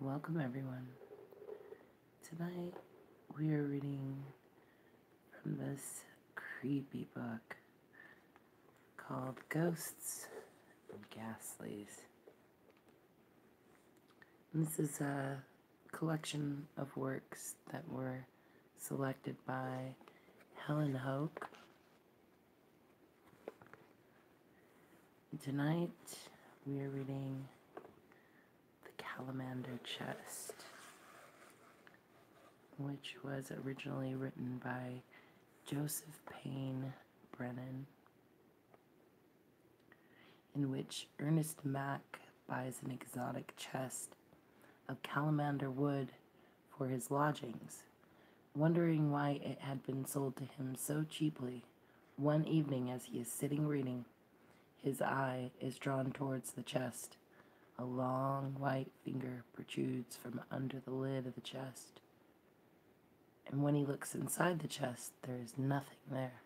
Welcome, everyone. Tonight we are reading from this creepy book called Ghosts and Ghastlies. And this is a collection of works that were selected by Helen Hoke. And tonight we are reading the Calamander Chest, which was originally written by Joseph Payne Brennan, in which Ernest Mack buys an exotic chest of Calamander wood for his lodgings. Wondering why it had been sold to him so cheaply, one evening as he is sitting reading, his eye is drawn towards the chest. A long white finger protrudes from under the lid of the chest. And when he looks inside the chest, there is nothing there.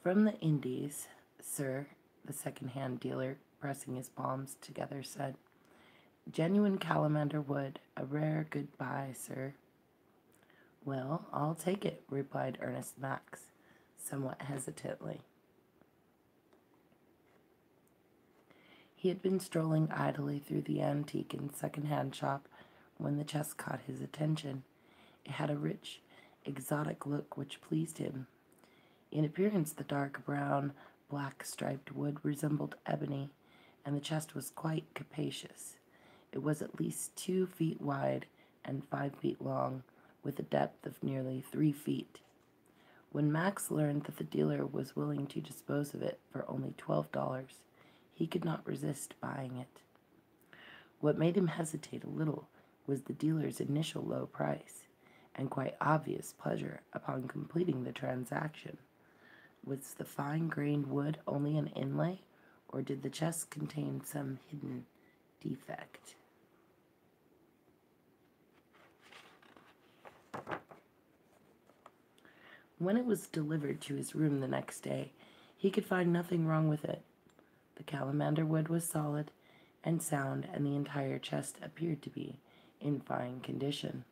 From the Indies, sir, the second-hand dealer, pressing his palms together, said, "Genuine Calamander wood, a rare good buy, sir." "Well, I'll take it," replied Ernest Max, somewhat hesitantly. He had been strolling idly through the antique and second-hand shop when the chest caught his attention. It had a rich, exotic look which pleased him. In appearance, the dark brown, black-striped wood resembled ebony, and the chest was quite capacious. It was at least 2 feet wide and 5 feet long, with a depth of nearly 3 feet. When Max learned that the dealer was willing to dispose of it for only $12, he could not resist buying it. What made him hesitate a little was the dealer's initial low price, and quite obvious pleasure upon completing the transaction. Was the fine-grained wood only an inlay, or did the chest contain some hidden defect? When it was delivered to his room the next day, he could find nothing wrong with it. The Calamander wood was solid and sound, and the entire chest appeared to be in fine condition.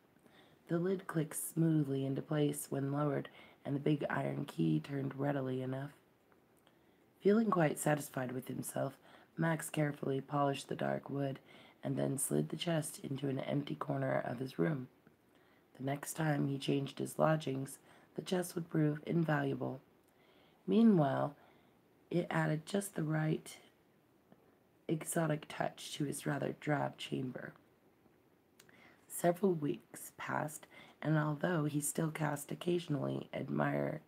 The lid clicked smoothly into place when lowered, and the big iron key turned readily enough. Feeling quite satisfied with himself, Max carefully polished the dark wood and then slid the chest into an empty corner of his room. The next time he changed his lodgings, the chest would prove invaluable. Meanwhile, it added just the right exotic touch to his rather drab chamber. Several weeks passed, and although he still cast occasional admiring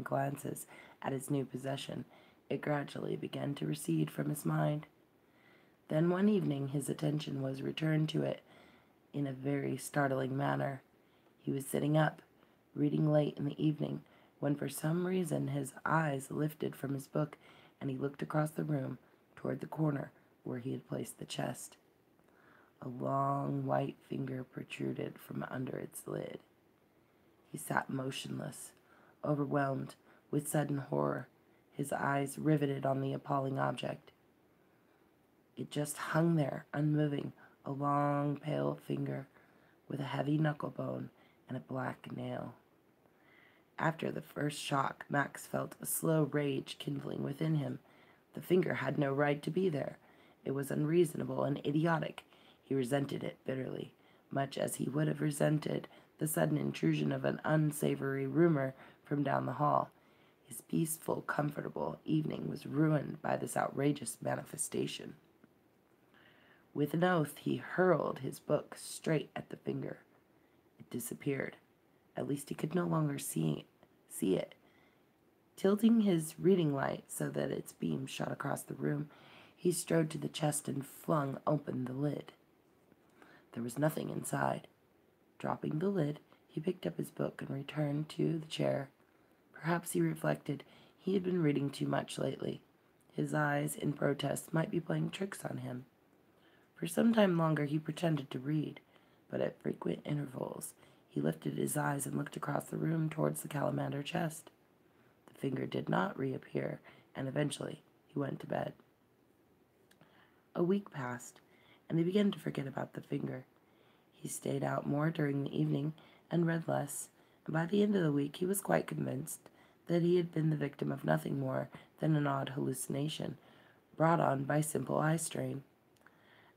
glances at his new possession, it gradually began to recede from his mind. Then one evening his attention was returned to it in a very startling manner. He was sitting up, reading late in the evening, when for some reason his eyes lifted from his book and he looked across the room toward the corner where he had placed the chest. A long white finger protruded from under its lid. He sat motionless, overwhelmed with sudden horror, his eyes riveted on the appalling object. It just hung there, unmoving, a long, pale finger with a heavy knuckle bone and a black nail. After the first shock, Max felt a slow rage kindling within him. The finger had no right to be there. It was unreasonable and idiotic. He resented it bitterly, much as he would have resented the sudden intrusion of an unsavory rumor from down the hall. His peaceful, comfortable evening was ruined by this outrageous manifestation. With an oath, he hurled his book straight at the finger. It disappeared. At least he could no longer see it. Tilting his reading light so that its beam shot across the room, he strode to the chest and flung open the lid. There was nothing inside. Dropping the lid, he picked up his book and returned to the chair. Perhaps, he reflected, he had been reading too much lately. His eyes, in protest, might be playing tricks on him. For some time longer he pretended to read, but at frequent intervals he lifted his eyes and looked across the room towards the Calamander chest. The finger did not reappear, and eventually he went to bed. A week passed, and he began to forget about the finger. He stayed out more during the evening and read less, and by the end of the week he was quite convinced that he had been the victim of nothing more than an odd hallucination brought on by simple eye strain.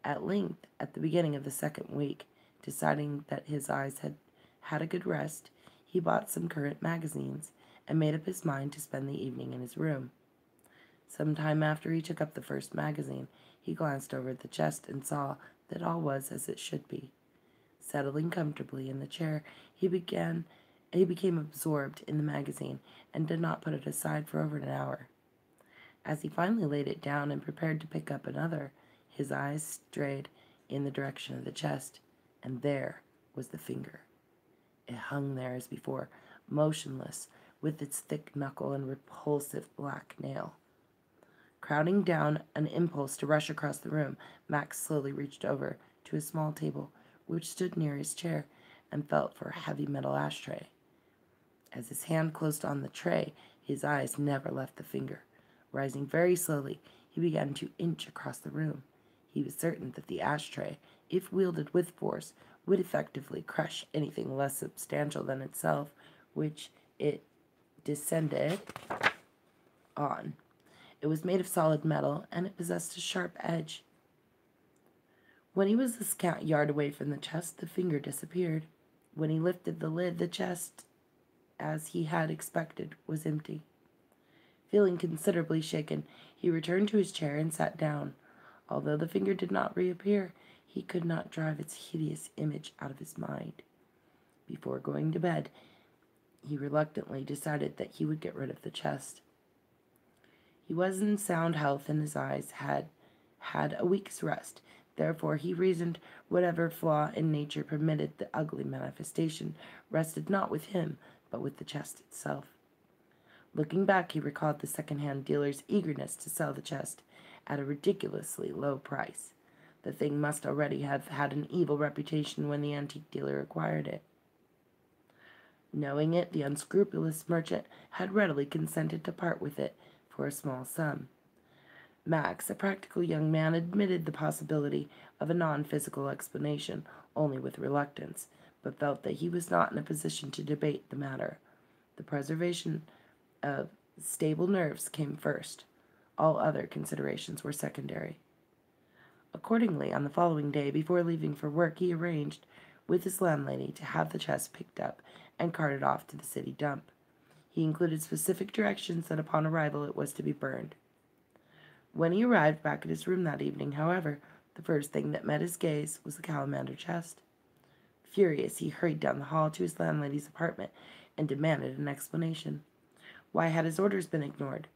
At length, at the beginning of the second week, deciding that his eyes had had a good rest, he bought some current magazines and made up his mind to spend the evening in his room. Some time after he took up the first magazine, he glanced over at the chest and saw that all was as it should be. Settling comfortably in the chair, he became absorbed in the magazine and did not put it aside for over an hour. As he finally laid it down and prepared to pick up another, his eyes strayed in the direction of the chest, and there was the finger. It hung there as before, motionless, with its thick knuckle and repulsive black nail. Crowding down an impulse to rush across the room, Max slowly reached over to a small table which stood near his chair and felt for a heavy metal ashtray. As his hand closed on the tray, his eyes never left the finger. Rising very slowly, he began to inch across the room. He was certain that the ashtray, if wielded with force, would effectively crush anything less substantial than itself, which it descended on. It was made of solid metal, and it possessed a sharp edge. When he was a scant yard away from the chest, the finger disappeared. When he lifted the lid, the chest, as he had expected, was empty. Feeling considerably shaken, he returned to his chair and sat down. Although the finger did not reappear, he could not drive its hideous image out of his mind. Before going to bed, he reluctantly decided that he would get rid of the chest. He was in sound health, and his eyes had had a week's rest. Therefore, he reasoned, whatever flaw in nature permitted the ugly manifestation rested not with him, but with the chest itself. Looking back, he recalled the second-hand dealer's eagerness to sell the chest at a ridiculously low price. The thing must already have had an evil reputation when the antique dealer acquired it. Knowing it, the unscrupulous merchant had readily consented to part with it for a small sum. Max, a practical young man, admitted the possibility of a non-physical explanation only with reluctance, but felt that he was not in a position to debate the matter. The preservation of stable nerves came first. All other considerations were secondary. Accordingly, on the following day, before leaving for work, he arranged with his landlady to have the chest picked up and carted off to the city dump. He included specific directions that upon arrival it was to be burned. When he arrived back at his room that evening, however, the first thing that met his gaze was the Calamander Chest. Furious, he hurried down the hall to his landlady's apartment and demanded an explanation. Why had his orders been ignored?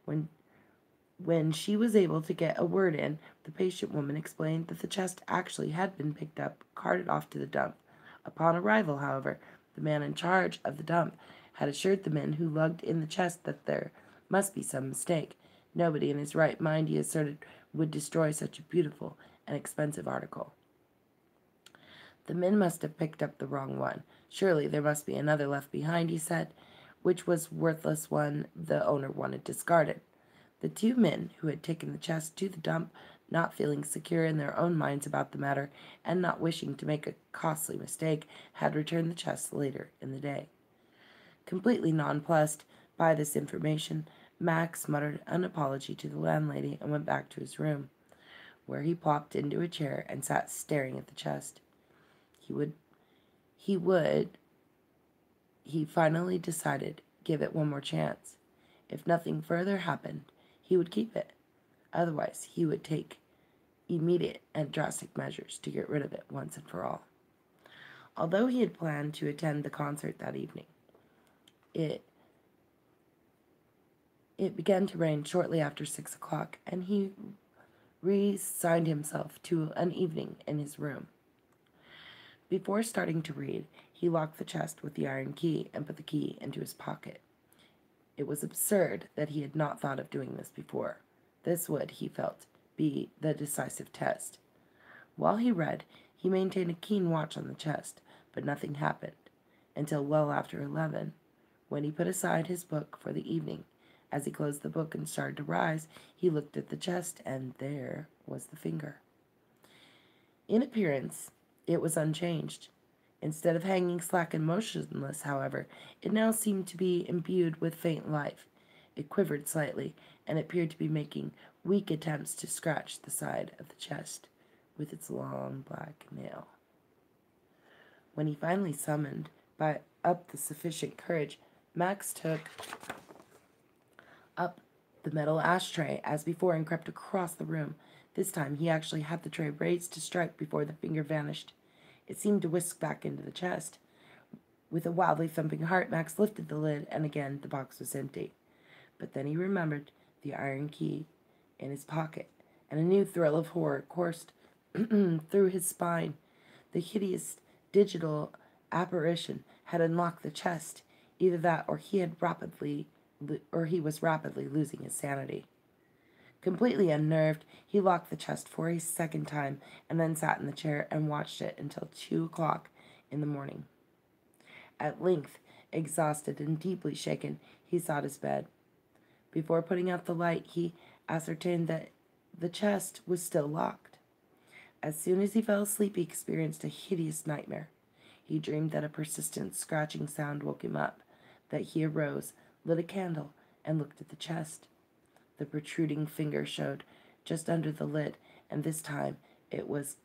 When she was able to get a word in, the patient woman explained that the chest actually had been picked up, carted off to the dump. Upon arrival, however, the man in charge of the dump had assured the men who lugged in the chest that there must be some mistake. Nobody in his right mind, he asserted, would destroy such a beautiful and expensive article. The men must have picked up the wrong one. Surely there must be another left behind, he said, which was worthless one the owner wanted discarded. The two men who had taken the chest to the dump, not feeling secure in their own minds about the matter, and not wishing to make a costly mistake, had returned the chest later in the day. Completely nonplussed by this information, Max muttered an apology to the landlady and went back to his room, where he plopped into a chair and sat staring at the chest. He finally decided, give it one more chance. If nothing further happened, he would keep it. Otherwise, he would take immediate and drastic measures to get rid of it once and for all. Although he had planned to attend the concert that evening, it began to rain shortly after 6 o'clock, and he resigned himself to an evening in his room. Before starting to read, he locked the chest with the iron key and put the key into his pocket. It was absurd that he had not thought of doing this before. This would, he felt, be the decisive test. While he read, he maintained a keen watch on the chest, but nothing happened until well after 11, when he put aside his book for the evening As he closed the book and started to rise, he looked at the chest, and there was the finger. In appearance, it was unchanged. Instead of hanging slack and motionless, however, it now seemed to be imbued with faint life. It quivered slightly, and appeared to be making weak attempts to scratch the side of the chest with its long black nail. When he finally summoned up the sufficient courage, Max took up the metal ashtray as before and crept across the room. This time he actually had the tray raised to strike before the finger vanished. It seemed to whisk back into the chest. With a wildly thumping heart, Max lifted the lid, and again the box was empty. But then he remembered the iron key in his pocket, and a new thrill of horror coursed through his spine. The hideous digital apparition had unlocked the chest. Either that, or he was rapidly losing his sanity. Completely unnerved, he locked the chest for a second time, and then sat in the chair and watched it until 2 o'clock in the morning. At length, exhausted and deeply shaken, he sought his bed. Before putting out the light, he ascertained that the chest was still locked. As soon as he fell asleep, he experienced a hideous nightmare. He dreamed that a persistent scratching sound woke him up, that he arose, lit a candle, and looked at the chest. The protruding finger showed just under the lid, and this time it was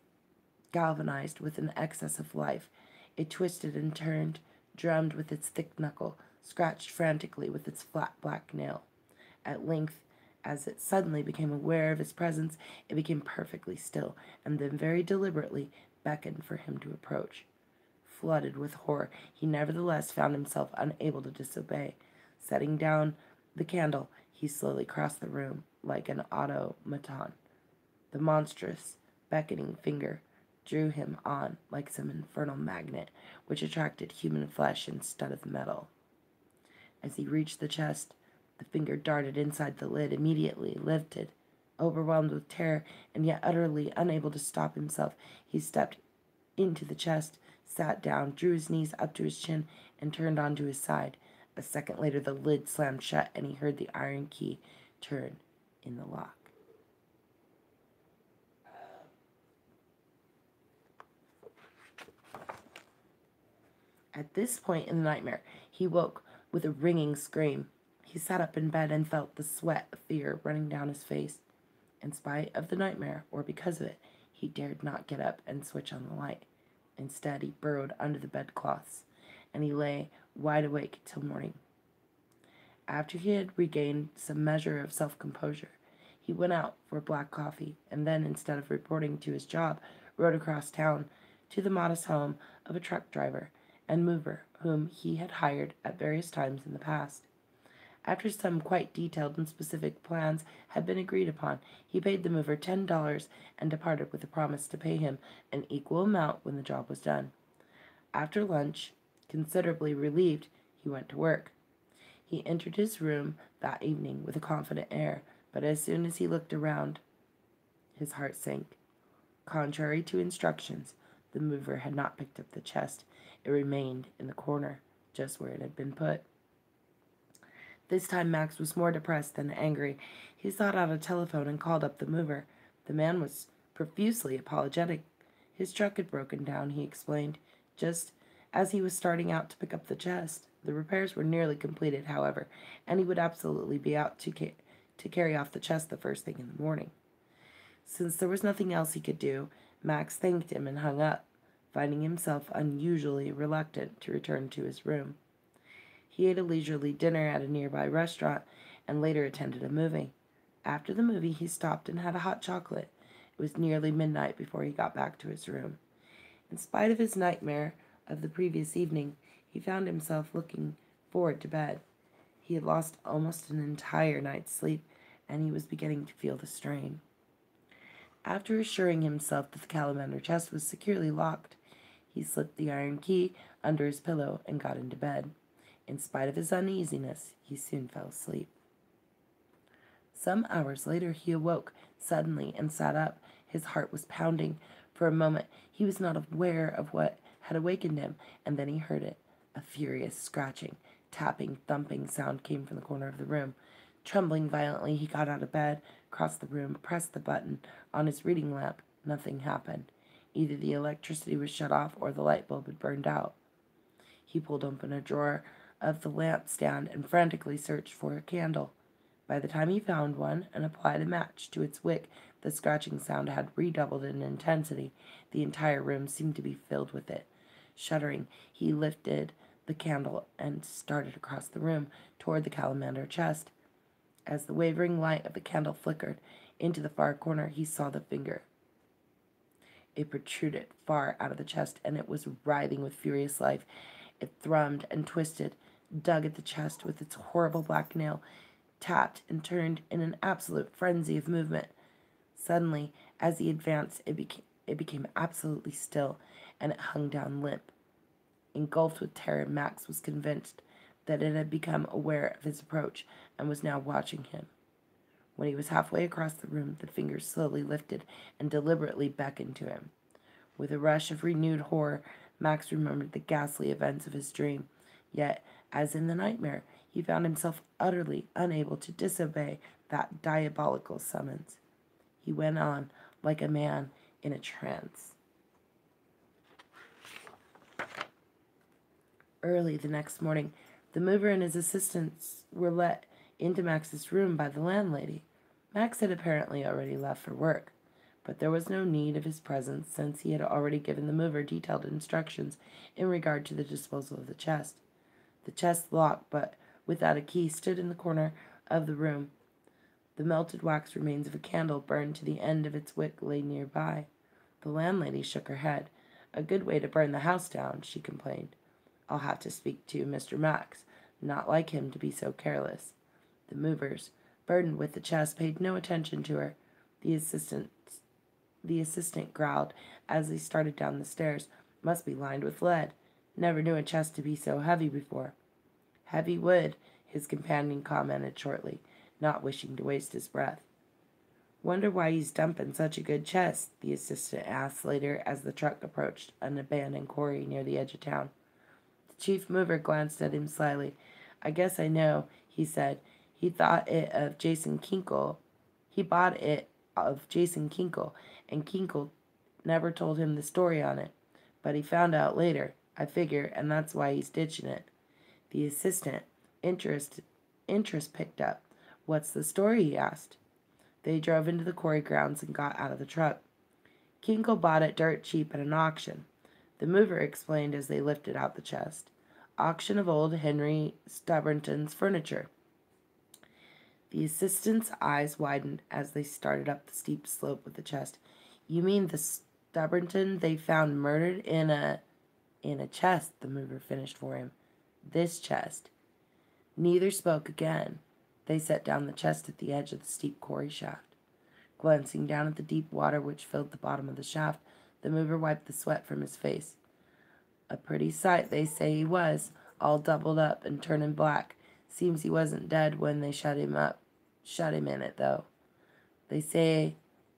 galvanized with an excess of life. It twisted and turned, drummed with its thick knuckle, scratched frantically with its flat black nail. At length, as it suddenly became aware of his presence, it became perfectly still, and then very deliberately beckoned for him to approach. Flooded with horror, he nevertheless found himself unable to disobey. Setting down the candle, he slowly crossed the room like an automaton. The monstrous, beckoning finger drew him on like some infernal magnet which attracted human flesh instead of metal. As he reached the chest, the finger darted inside the lid, immediately lifted. Overwhelmed with terror and yet utterly unable to stop himself, he stepped into the chest, sat down, drew his knees up to his chin, and turned onto his side. A second later, the lid slammed shut, and he heard the iron key turn in the lock. At this point in the nightmare, he woke with a ringing scream. He sat up in bed and felt the sweat of fear running down his face. In spite of the nightmare, or because of it, he dared not get up and switch on the light. Instead, he burrowed under the bedclothes, and he lay wide awake till morning. After he had regained some measure of self-composure, he went out for black coffee, and then, instead of reporting to his job, rode across town to the modest home of a truck driver and mover whom he had hired at various times in the past. After some quite detailed and specific plans had been agreed upon, he paid the mover $10 and departed with a promise to pay him an equal amount when the job was done. After lunch, considerably relieved, he went to work. He entered his room that evening with a confident air, but as soon as he looked around, his heart sank. Contrary to instructions, the mover had not picked up the chest. It remained in the corner, just where it had been put. This time Max was more depressed than angry. He sought out a telephone and called up the mover. The man was profusely apologetic. His truck had broken down, he explained, just as he was starting out to pick up the chest. The repairs were nearly completed, however, and he would absolutely be out to carry off the chest the first thing in the morning. Since there was nothing else he could do, Max thanked him and hung up, finding himself unusually reluctant to return to his room. He ate a leisurely dinner at a nearby restaurant and later attended a movie. After the movie, he stopped and had a hot chocolate. It was nearly midnight before he got back to his room. In spite of his nightmare of the previous evening, he found himself looking forward to bed. He had lost almost an entire night's sleep, and he was beginning to feel the strain. After assuring himself that the Calamander Chest was securely locked, he slipped the iron key under his pillow and got into bed. In spite of his uneasiness, he soon fell asleep. Some hours later, he awoke suddenly and sat up. His heart was pounding. For a moment, he was not aware of what had awakened him, and then he heard it. A furious scratching, tapping, thumping sound came from the corner of the room. Trembling violently, he got out of bed, crossed the room, pressed the button on his reading lamp. Nothing happened. Either the electricity was shut off or the light bulb had burned out. He pulled open a drawer of the lamp stand and frantically searched for a candle. By the time he found one and applied a match to its wick, the scratching sound had redoubled in intensity. The entire room seemed to be filled with it. Shuddering, he lifted the candle and started across the room toward the Calamander chest. As the wavering light of the candle flickered into the far corner, he saw the finger. It protruded far out of the chest, and it was writhing with furious life. It thrummed and twisted, dug at the chest with its horrible black nail, tapped and turned in an absolute frenzy of movement. Suddenly, as he advanced, it became absolutely still, and it hung down limp. Engulfed with terror, Max was convinced that it had become aware of his approach and was now watching him. When he was halfway across the room, the finger slowly lifted and deliberately beckoned to him. With a rush of renewed horror, Max remembered the ghastly events of his dream. Yet, as in the nightmare, he found himself utterly unable to disobey that diabolical summons. He went on like a man in a trance. Early the next morning, the mover and his assistants were let into Max's room by the landlady. Max had apparently already left for work, but there was no need of his presence since he had already given the mover detailed instructions in regard to the disposal of the chest. The chest, locked but without a key, stood in the corner of the room. The melted wax remains of a candle burned to the end of its wick lay nearby. The landlady shook her head. "A good way to burn the house down," she complained. "I'll have to speak to Mr. Max. Not like him to be so careless." The movers, burdened with the chest, paid no attention to her. The assistant growled as they started down the stairs. "Must be lined with lead. Never knew a chest to be so heavy before." "Heavy wood," his companion commented shortly, not wishing to waste his breath. "Wonder why he's dumping such a good chest," the assistant asked later as the truck approached an abandoned quarry near the edge of town. The chief mover glanced at him slyly. "I guess I know," he said. He bought it of Jason Kinkle, and Kinkle never told him the story on it. But he found out later, I figure, and that's why he's ditching it." The assistant, interest picked up. "What's the story?" he asked. They drove into the quarry grounds and got out of the truck. "Kinkle bought it dirt cheap at an auction," the mover explained as they lifted out the chest. "Auction of old Henry Stubberton's furniture." The assistant's eyes widened as they started up the steep slope of the chest. "You mean the Stubberton they found murdered in a chest," the mover finished for him. "This chest." Neither spoke again. They set down the chest at the edge of the steep quarry shaft. Glancing down at the deep water which filled the bottom of the shaft, the mover wiped the sweat from his face. "A pretty sight they say he was, all doubled up and turning black. Seems he wasn't dead when they shut him in it, though. They say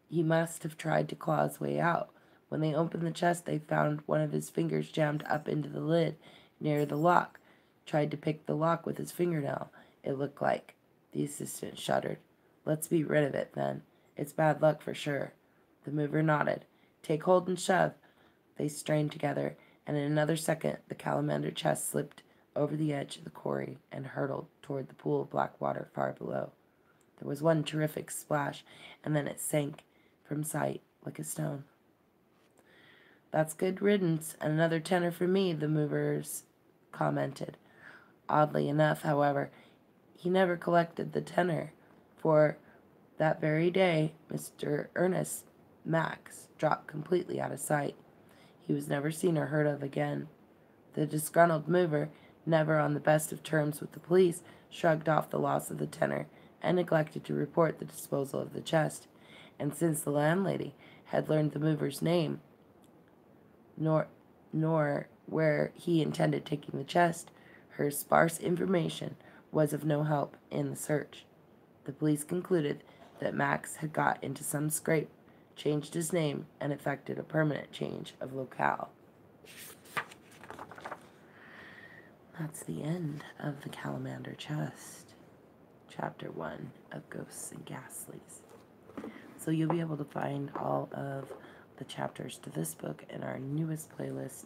he must have tried to claw his way out. When they opened the chest, they found one of his fingers jammed up into the lid near the lock. Tried to pick the lock with his fingernail, it looked like." The assistant shuddered. "Let's be rid of it, then. It's bad luck for sure." The mover nodded. "Take hold and shove." They strained together, and in another second the Calamander chest slipped over the edge of the quarry and hurtled toward the pool of black water far below. There was one terrific splash, and then it sank from sight like a stone. "That's good riddance, and another tenner for me," the movers commented. Oddly enough, however, he never collected the tenner, for that very day Mr. Ernest Max dropped completely out of sight. He was never seen or heard of again. The disgruntled mover, never on the best of terms with the police, shrugged off the loss of the tenner and neglected to report the disposal of the chest. And since the landlady had learned the mover's name, nor where he intended taking the chest, her sparse information was of no help in the search. The police concluded that Max had got into some scrape, changed his name, and effected a permanent change of locale. That's the end of the Calamander Chest. Chapter 1 of Ghosts and Ghastlies. So you'll be able to find all of the chapters to this book in our newest playlist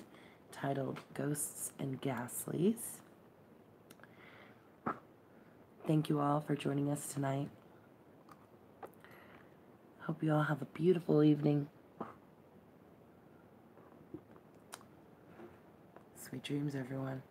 titled Ghosts and Ghastlies. Thank you all for joining us tonight. Hope you all have a beautiful evening. Sweet dreams, everyone.